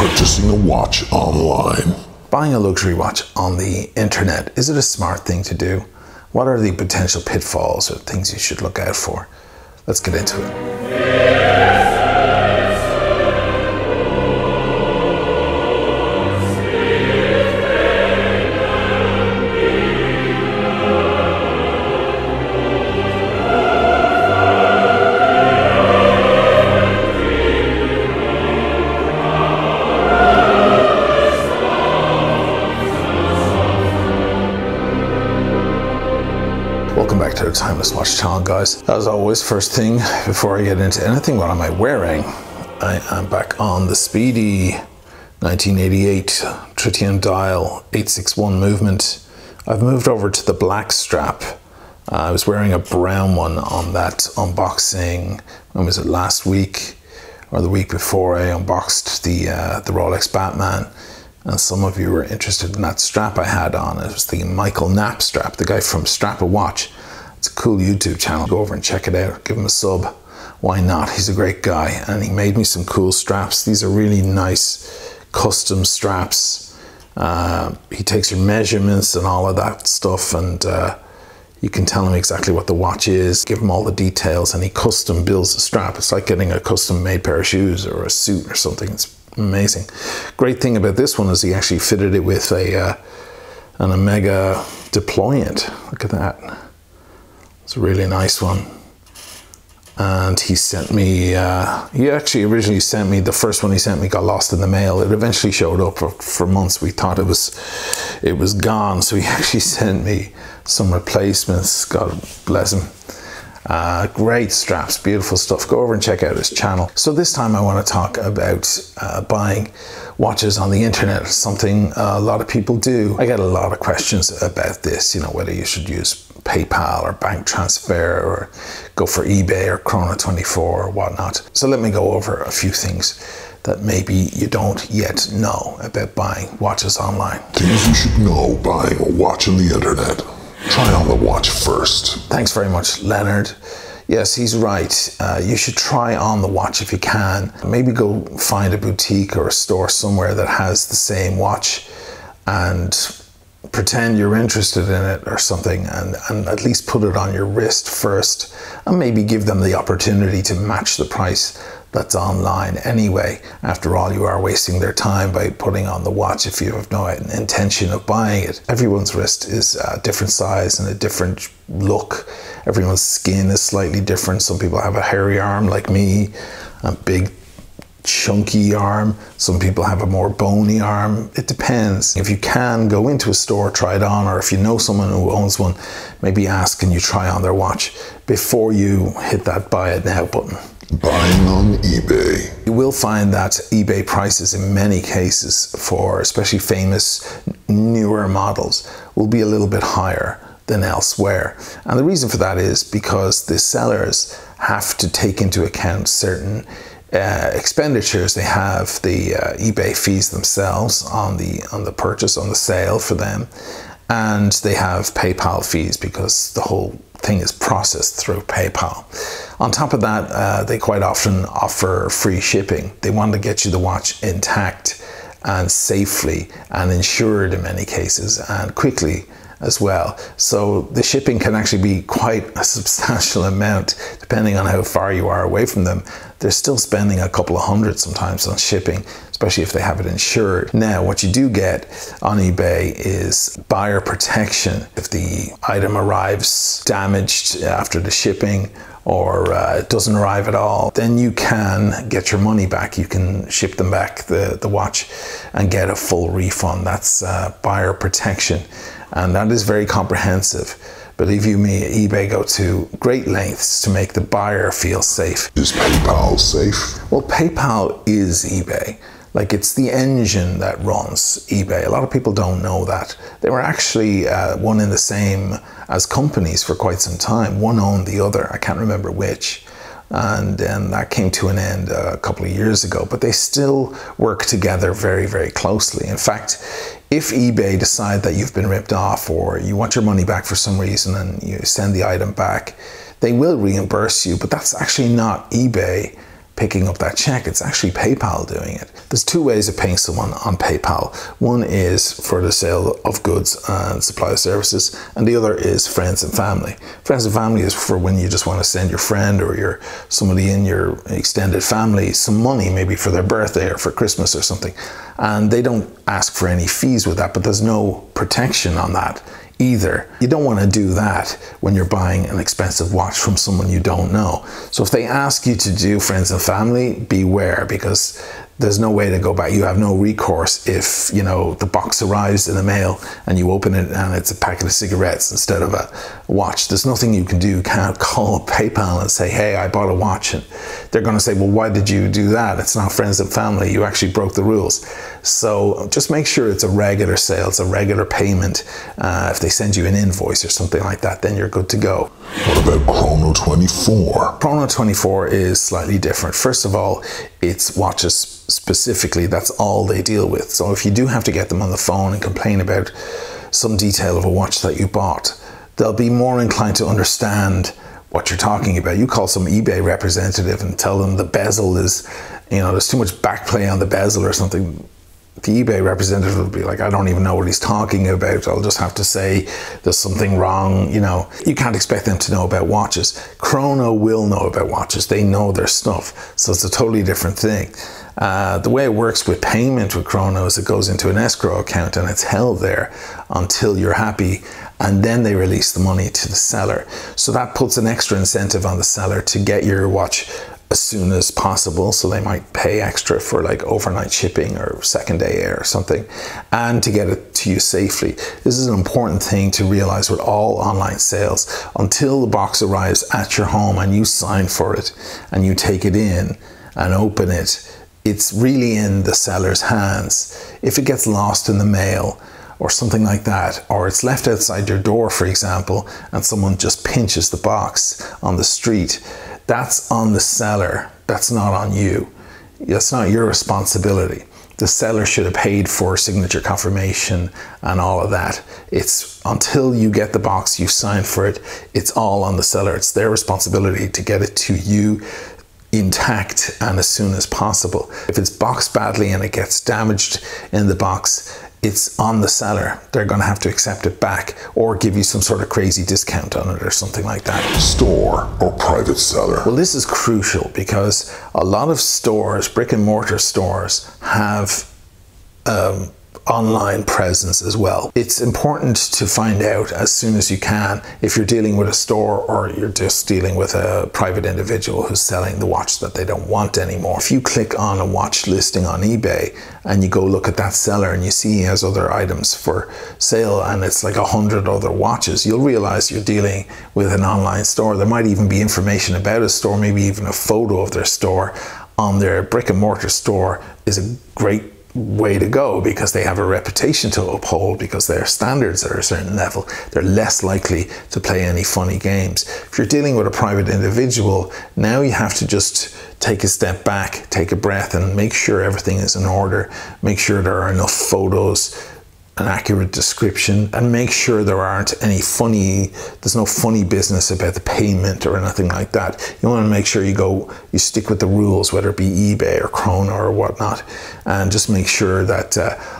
Purchasing a watch online. Buying a luxury watch on the internet, is it a smart thing to do? What are the potential pitfalls or things you should look out for? Let's get into it. Welcome back to the Timeless Watch channel, guys. As always, first thing before I get into anything, what am I wearing? I am back on the Speedy 1988 tritium dial 861 movement. I've moved over to the black strap. I was wearing a brown one on that unboxing. When was it, last week or the week before? I unboxed the Rolex Batman. And some of you were interested in that strap I had on. It was the Michael Knapp strap, the guy from Strap a Watch. It's a cool YouTube channel. Go over and check it out. Give him a sub. Why not? He's a great guy. And he made me some cool straps. These are really nice custom straps. He takes your measurements and all of that stuff, and you can tell him exactly what the watch is, give him all the details, and he custom builds a strap. It's like getting a custom made pair of shoes or a suit or something. It's amazing. Great thing about this one is he actually fitted it with an Omega deployant. Look at that. It's a really nice one. And he sent me, he actually originally sent me, the first one he sent me got lost in the mail. It eventually showed up for months. We thought it was gone. So he actually sent me some replacements. God bless him. Great straps, beautiful stuff. Go over and check out his channel. So this time I want to talk about buying watches on the internet, something a lot of people do. I get a lot of questions about this, you know, whether you should use PayPal or bank transfer or go for eBay or Chrono 24 or whatnot. So let me go over a few things that maybe you don't yet know about buying watches online. Things you should know buying a watch on the internet. Try on the watch first. Thanks very much, Leonard. Yes, he's right. You should try on the watch if you can. Maybe go find a boutique or a store somewhere that has the same watch and pretend you're interested in it or something, and at least put it on your wrist first, and maybe give them the opportunity to match the price that's online anyway. After all, you are wasting their time by putting on the watch if you have no intention of buying it. Everyone's wrist is a different size and a different look. Everyone's skin is slightly different. Some people have a hairy arm like me, a big chunky arm. Some people have a more bony arm. It depends. If you can, go into a store, try it on, or if you know someone who owns one, maybe ask, can you try on their watch before you hit that buy it now button. Buying on eBay. You will find that eBay prices in many cases for especially famous newer models will be a little bit higher than elsewhere. And the reason for that is because the sellers have to take into account certain expenditures. They have the eBay fees themselves on the purchase, on the sale for them, and they have PayPal fees because the whole thing is processed through PayPal. On top of that, they quite often offer free shipping. They want to get you the watch intact and safely and insured in many cases, and quickly as well. So the shipping can actually be quite a substantial amount depending on how far you are away from them. They're still spending a couple of hundred sometimes on shipping, especially if they have it insured. Now, what you do get on eBay is buyer protection. If the item arrives damaged after the shipping, or it doesn't arrive at all, then you can get your money back. You can ship them back the watch and get a full refund. That's buyer protection, and that is very comprehensive. Believe you me, eBay go to great lengths to make the buyer feel safe. Is PayPal safe? Well, PayPal is eBay. Like, it's the engine that runs eBay. A lot of people don't know that. They were actually one in the same as companies for quite some time. One owned the other. I can't remember which. And then that came to an end a couple of years ago, but they still work together very, very closely. In fact, if eBay decide that you've been ripped off or you want your money back for some reason and you send the item back, they will reimburse you, but that's actually not eBay picking up that check. It's actually PayPal doing it. There's two ways of paying someone on PayPal. One is for the sale of goods and supply of services, and the other is friends and family. Friends and family is for when you just want to send your friend or somebody in your extended family some money, maybe for their birthday or for Christmas or something. And they don't ask for any fees with that, but there's no protection on that either. You don't want to do that when you're buying an expensive watch from someone you don't know. So if they ask you to do friends and family, beware, because there's no way to go back. You have no recourse if, you know, the box arrives in the mail and you open it and it's a packet of cigarettes instead of a watch. There's nothing you can do. You can't call PayPal and say, hey, I bought a watch. And they're going to say, well, why did you do that? It's not friends and family. You actually broke the rules. So just make sure it's a regular sale. It's a regular payment. If they send you an invoice or something like that, then you're good to go. What about Chrono 24? Chrono 24 is slightly different. First of all, it's watches specifically. That's all they deal with. So if you do have to get them on the phone and complain about some detail of a watch that you bought, they'll be more inclined to understand what you're talking about. You call some eBay representative and tell them the bezel is, you know, there's too much backplay on the bezel or something. The eBay representative will be like, I don't even know what he's talking about. I'll just have to say there's something wrong. You know, you can't expect them to know about watches. Chrono will know about watches. They know their stuff. So it's a totally different thing. The way it works with payment with Chrono is it goes into an escrow account and it's held there until you're happy, and then they release the money to the seller. So that puts an extra incentive on the seller to get your watch as soon as possible. So they might pay extra for like overnight shipping or second day air or something, and to get it to you safely. This is an important thing to realize with all online sales. Until the box arrives at your home and you sign for it and you take it in and open it, it's really in the seller's hands. If it gets lost in the mail or something like that, or it's left outside your door, for example, and someone just pinches the box on the street, that's on the seller. That's not on you. That's not your responsibility. The seller should have paid for signature confirmation and all of that. It's until you get the box, you sign for it, it's all on the seller. It's their responsibility to get it to you intact and as soon as possible. If it's boxed badly and it gets damaged in the box, it's on the seller. They're going to have to accept it back or give you some sort of crazy discount on it or something like that. Store or private seller? Well, this is crucial because a lot of stores, brick and mortar stores, have online presence as well. It's important to find out as soon as you can if you're dealing with a store or you're just dealing with a private individual who's selling the watch that they don't want anymore. If you click on a watch listing on eBay and you go look at that seller and you see he has other items for sale and it's like 100 other watches, you'll realize you're dealing with an online store. There might even be information about a store, maybe even a photo of their store on their brick and mortar store. Is a great way to go because they have a reputation to uphold, because their standards are a certain level. They're less likely to play any funny games. If you're dealing with a private individual, now you have to just take a step back, take a breath, and make sure everything is in order. Make sure there are enough photos, an accurate description, and make sure there aren't any there's no funny business about the payment or anything like that. You want to make sure you stick with the rules, whether it be eBay or Chrono or whatnot, and just make sure that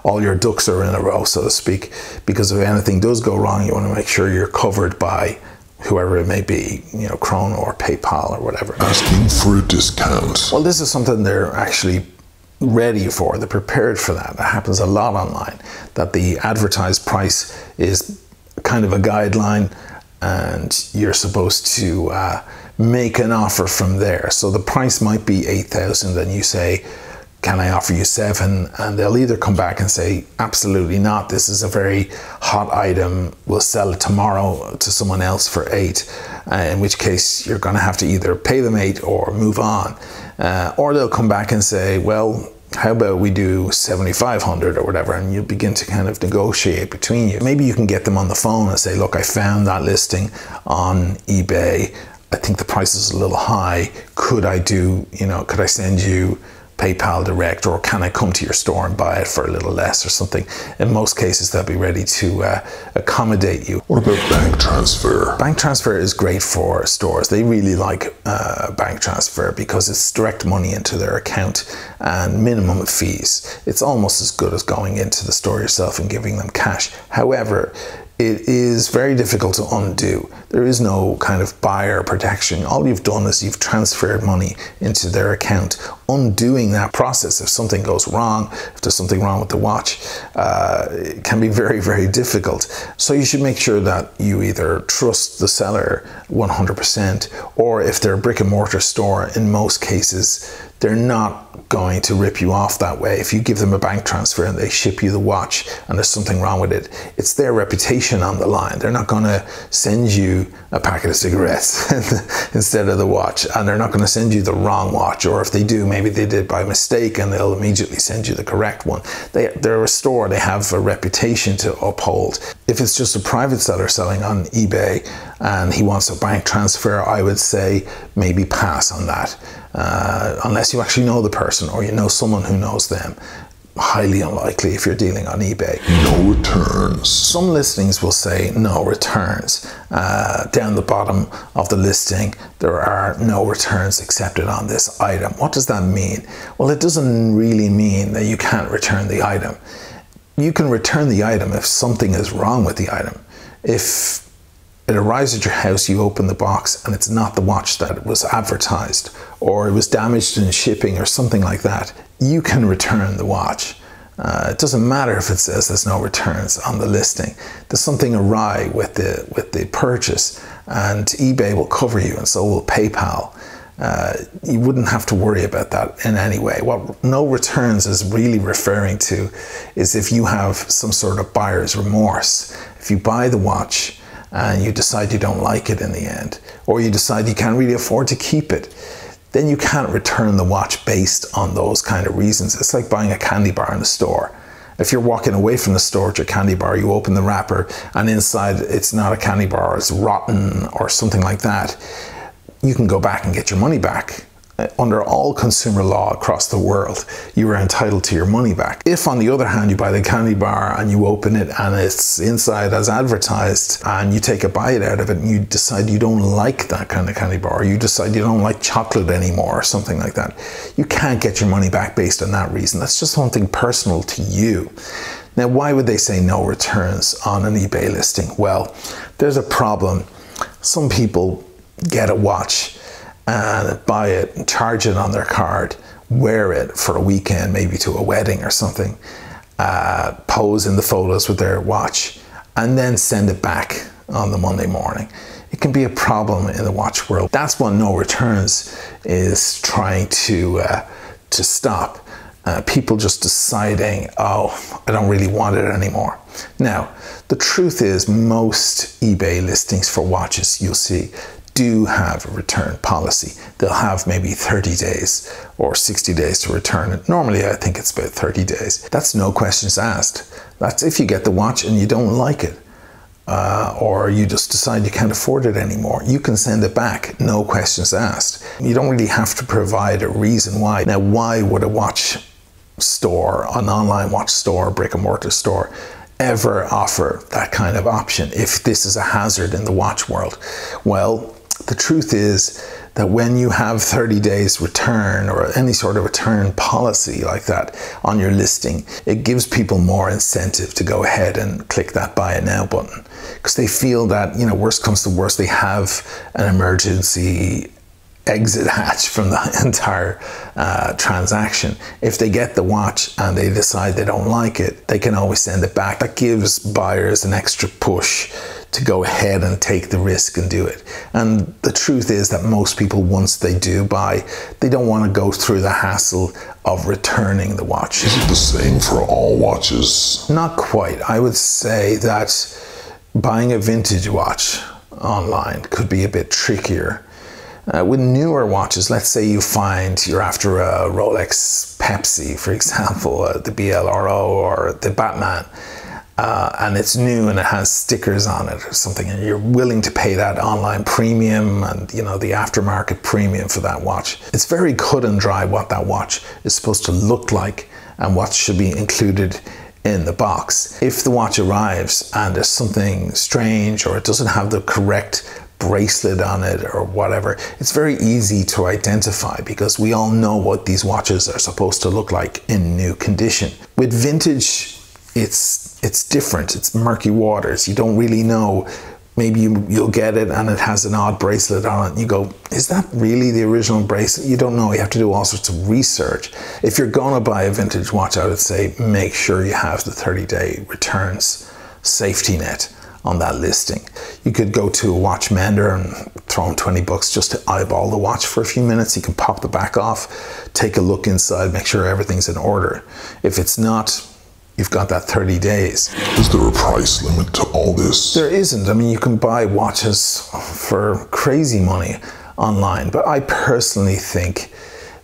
all your ducks are in a row, so to speak, because if anything does go wrong, you want to make sure you're covered by whoever it may be, you know, Chrono or PayPal or whatever. Asking for a discount. Well, this is something they're actually ready for. They're prepared for that. That happens a lot online, that the advertised price is kind of a guideline and you're supposed to make an offer from there. So the price might be 8,000 and you say, can I offer you 7? And they'll either come back and say, absolutely not, this is a very hot item, we'll sell it tomorrow to someone else for 8, in which case you're going to have to either pay them 8 or move on. Or they'll come back and say, well, how about we do 7,500 or whatever, and you begin to kind of negotiate between you. Maybe you can get them on the phone and say, look, I found that listing on eBay. I think the price is a little high. Could I send you PayPal direct, or can I come to your store and buy it for a little less or something? In most cases, they'll be ready to accommodate you. What about bank transfer? Bank transfer is great for stores. They really like bank transfer because it's direct money into their account and minimum fees. It's almost as good as going into the store yourself and giving them cash. However, it is very difficult to undo. There is no kind of buyer protection. All you've done is you've transferred money into their account. Undoing that process, if something goes wrong, if there's something wrong with the watch, it can be very, very difficult. So you should make sure that you either trust the seller 100%, or if they're a brick and mortar store, in most cases, they're not going to rip you off that way. If you give them a bank transfer and they ship you the watch and there's something wrong with it, it's their reputation on the line. They're not going to send you a packet of cigarettes instead of the watch, and they're not going to send you the wrong watch, or if they do, maybe they did by mistake and they'll immediately send you the correct one. They're a store, they have a reputation to uphold. If it's just a private seller selling on eBay and he wants a bank transfer, I would say maybe pass on that. Unless you actually know the person or you know someone who knows them. Highly unlikely if you're dealing on eBay. No returns. Some listings will say no returns. Down the bottom of the listing, there are no returns accepted on this item. What does that mean? Well, it doesn't really mean that you can't return the item. You can return the item if something is wrong with the item. If it arrives at your house, you open the box and it's not the watch that was advertised, or it was damaged in shipping or something like that, you can return the watch. It doesn't matter if it says there's no returns on the listing. There's something awry with the purchase, and eBay will cover you, and so will PayPal. You wouldn't have to worry about that in any way. What no returns is really referring to is if you have some sort of buyer's remorse. If you buy the watch and you decide you don't like it in the end, or you decide you can't really afford to keep it, then you can't return the watch based on those kind of reasons. It's like buying a candy bar in the store. If you're walking away from the store with your candy bar, you open the wrapper and inside it's not a candy bar, it's rotten or something like that, you can go back and get your money back. Under all consumer law across the world, you are entitled to your money back. If, on the other hand, you buy the candy bar and you open it and it's inside as advertised, and you take a bite out of it and you decide you don't like that kind of candy bar, or you decide you don't like chocolate anymore or something like that, you can't get your money back based on that reason. That's just something personal to you. Now, why would they say no returns on an eBay listing? Well, there's a problem. Some people get a watch and buy it and charge it on their card, wear it for a weekend, maybe to a wedding or something, pose in the photos with their watch, and then send it back on the Monday morning. It can be a problem in the watch world. That's what no returns is trying to stop. People just deciding, oh, I don't really want it anymore. Now, the truth is most eBay listings for watches you'll see do have a return policy. They'll have maybe 30 days or 60 days to return it. Normally, I think it's about 30 days. That's no questions asked. That's if you get the watch and you don't like it, or you just decide you can't afford it anymore. You can send it back, no questions asked. You don't really have to provide a reason why. Now, why would a watch store, an online watch store, brick and mortar store, ever offer that kind of option if this is a hazard in the watch world? Well, the truth is that when you have 30 days return or any sort of return policy like that on your listing, it gives people more incentive to go ahead and click that buy it now button, because they feel that, you know, worst comes to worst, they have an emergency exit hatch from the entire transaction. If they get the watch and they decide they don't like it, they can always send it back. That gives buyers an extra push to go ahead and take the risk and do it. And the truth is that most people, once they do buy, they don't want to go through the hassle of returning the watch. Is it the same for all watches? Not quite. I would say that buying a vintage watch online could be a bit trickier. With newer watches, let's say you find you're after a Rolex Pepsi, for example, the BLRO or the Batman, and it's new and it has stickers on it or something, and you're willing to pay that online premium and, you know, the aftermarket premium for that watch. It's very cut and dry what that watch is supposed to look like and what should be included in the box. If the watch arrives and there's something strange, or it doesn't have the correct bracelet on it or whatever, it's very easy to identify, because we all know what these watches are supposed to look like in new condition. With vintage, it's different. It's murky waters. You don't really know. Maybe you'll get it and it has an odd bracelet on it. You go, is that really the original bracelet? You don't know. You have to do all sorts of research. If you're going to buy a vintage watch, I would say make sure you have the 30-day returns safety net on that listing. You could go to a watch mender and throw in 20 bucks just to eyeball the watch for a few minutes. You can pop the back off, take a look inside, make sure everything's in order. If it's not, you've got that 30 days. Is there a price limit to all this? There isn't. I mean, you can buy watches for crazy money online, but I personally think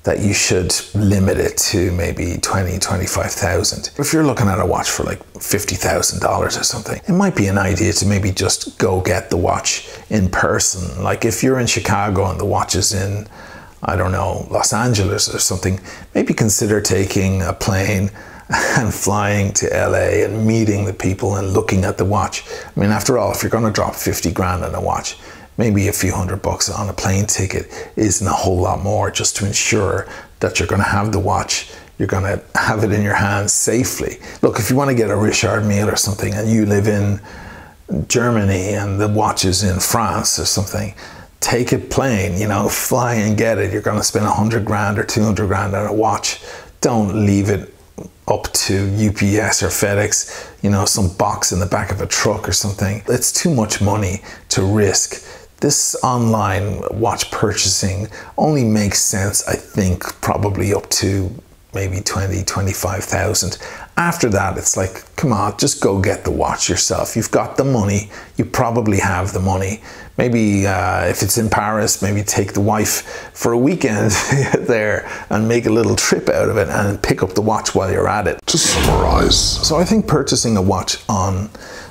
that you should limit it to maybe 20, 25,000. If you're looking at a watch for like $50,000 or something, it might be an idea to maybe just go get the watch in person. Like if you're in Chicago and the watch is in, I don't know, Los Angeles or something, maybe consider taking a plane and flying to LA and meeting the people and looking at the watch. I mean, after all, if you're going to drop 50 grand on a watch, maybe a few $100 on a plane ticket isn't a whole lot more, just to ensure that you're going to have the watch, you're going to have it in your hands safely. Look, if you want to get a Richard Mille or something and you live in Germany and the watch is in France or something, take a plane, you know, fly and get it. You're going to spend 100 grand or 200 grand on a watch. Don't leave it up to UPS or FedEx, you know, some box in the back of a truck or something. It's too much money to risk. This online watch purchasing only makes sense, I think, probably up to maybe 20, 25,000. After that, it's like, come on, just go get the watch yourself. You've got the money. You probably have the money. Maybe if it's in Paris, maybe take the wife for a weekend there and make a little trip out of it and pick up the watch while you're at it. To summarize. So I think purchasing a watch on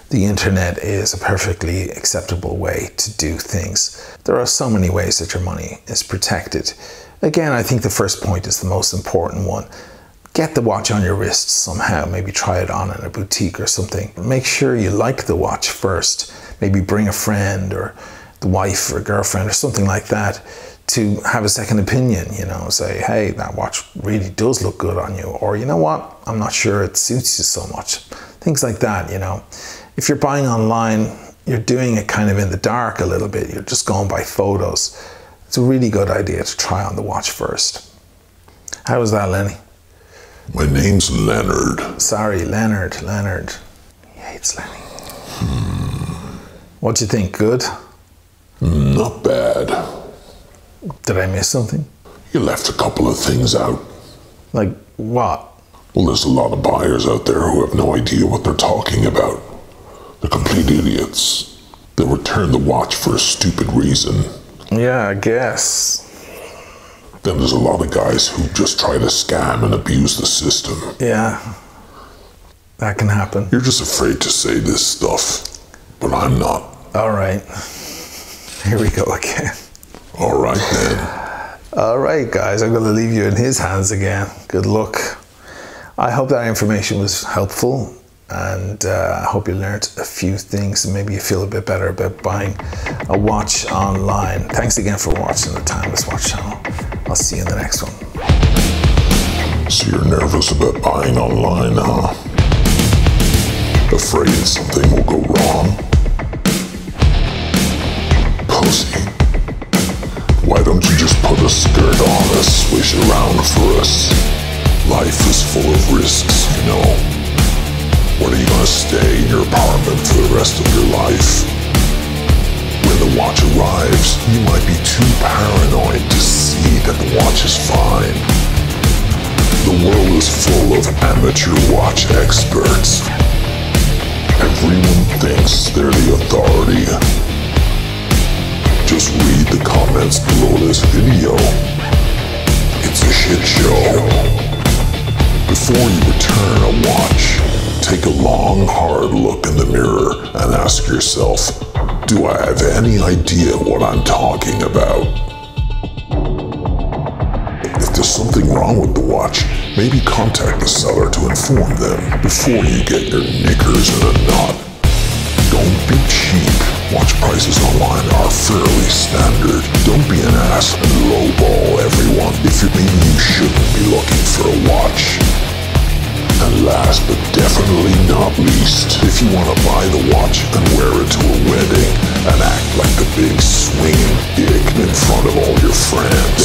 the internet is a perfectly acceptable way to do things. There are so many ways that your money is protected. Again, I think the first point is the most important one. Get the watch on your wrist somehow. Maybe try it on in a boutique or something. Make sure you like the watch first. Maybe bring a friend or the wife or girlfriend or something like that to have a second opinion, you know, say, hey, that watch really does look good on you. Or, you know what, I'm not sure it suits you so much. Things like that, you know. If you're buying online, you're doing it kind of in the dark a little bit. You're just going by photos. It's a really good idea to try on the watch first. How was that, Lenny? My name's Leonard. Sorry, Leonard. He hates Lenny. What'd you think? Good? Not bad. Did I miss something? You left a couple of things out. Like what? Well, there's a lot of buyers out there who have no idea what they're talking about. They're complete idiots. They return the watch for a stupid reason. Yeah, I guess. Then there's a lot of guys who just try to scam and abuse the system. Yeah, that can happen. You're just afraid to say this stuff, but I'm not. All right. Here we go again. All right, then. All right, guys, I'm going to leave you in his hands again. Good luck. I hope that information was helpful, and I hope you learned a few things and maybe you feel a bit better about buying a watch online. Thanks again for watching the Timeless Watch channel. I'll see you in the next one. So you're nervous about buying online, huh? Afraid something will go wrong? Pussy. Why don't you just put a skirt on and swish around for us? Life is full of risks, you know. What are you gonna stay in your apartment for the rest of your life? When the watch arrives, you might be too paranoid to see that the watch is fine. The world is full of amateur watch experts. Everyone thinks they're the authority. Just read the comments below this video. It's a shit show. Before you return a watch, take a long, hard look in the mirror and ask yourself, do I have any idea what I'm talking about? If there's something wrong with the watch, maybe contact the seller to inform them before you get your knickers in a knot. Don't be cheap. Watch prices online are fairly standard. Don't be an ass and lowball everyone if you mean you shouldn't be looking for a watch. And last but definitely not least, if you want to buy the watch and wear it to a wedding and act like the big swinging dick in front of all your friends,